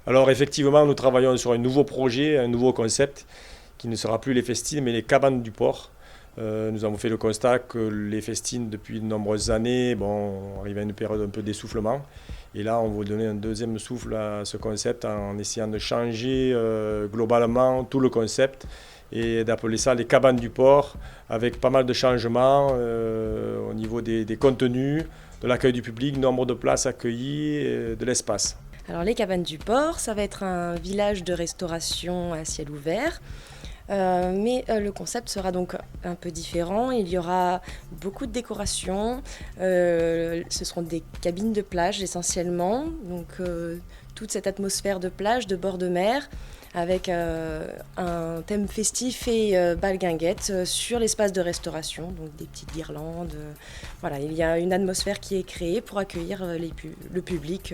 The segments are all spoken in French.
Alors effectivement, nous travaillons sur un nouveau projet, un nouveau concept qui ne sera plus les festines mais les cabanes du port. Nous avons fait le constat que les festines, depuis de nombreuses années, arrivent à une période un peu d'essoufflement. Et là, on veut donner un deuxième souffle à ce concept en essayant de changer globalement tout le concept et d'appeler ça les cabanes du port, avec pas mal de changements au niveau des contenus, de l'accueil du public, nombre de places accueillies, et de l'espace. Alors les cabanes du port, ça va être un village de restauration à ciel ouvert. Mais le concept sera donc un peu différent. Il y aura beaucoup de décorations. Ce seront des cabines de plage essentiellement. Donc toute cette atmosphère de plage, de bord de mer, avec un thème festif et bal guinguette sur l'espace de restauration. Donc des petites guirlandes. Voilà, il y a une atmosphère qui est créée pour accueillir le public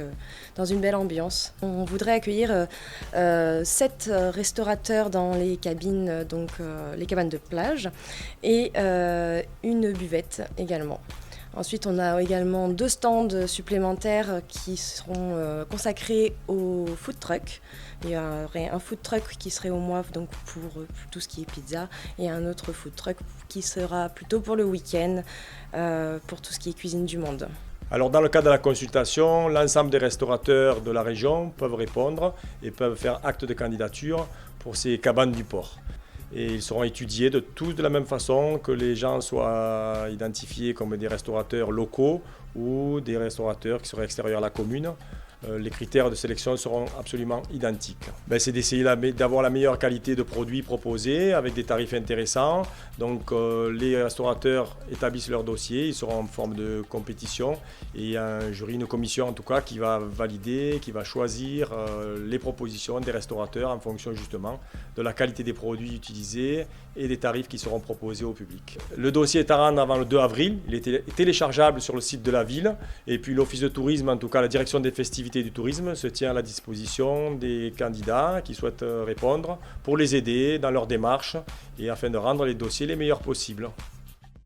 dans une belle ambiance. On voudrait accueillir 7 restaurateurs dans les cabines, donc les cabanes de plage, et une buvette également. Ensuite, on a également 2 stands supplémentaires qui seront consacrés aux food trucks. Il y aurait un food truck qui serait au mois donc pour tout ce qui est pizza et un autre food truck qui sera plutôt pour le week-end pour tout ce qui est cuisine du monde. Alors dans le cadre de la consultation, l'ensemble des restaurateurs de la région peuvent répondre et peuvent faire acte de candidature pour ces cabanes du port. Et ils seront étudiés de tous de la même façon, que les gens soient identifiés comme des restaurateurs locaux ou des restaurateurs qui seraient extérieurs à la commune. Les critères de sélection seront absolument identiques. C'est d'essayer d'avoir la meilleure qualité de produits proposés avec des tarifs intéressants. Donc les restaurateurs établissent leur dossier, ils seront en forme de compétition et il y a un jury, une commission en tout cas qui va valider, qui va choisir les propositions des restaurateurs en fonction justement de la qualité des produits utilisés et des tarifs qui seront proposés au public. Le dossier est à rendre avant le 2 avril, il est téléchargeable sur le site de la ville et puis l'office de tourisme, en tout cas la direction des festivités du tourisme, se tient à la disposition des candidats qui souhaitent répondre pour les aider dans leur démarche et afin de rendre les dossiers les meilleurs possibles.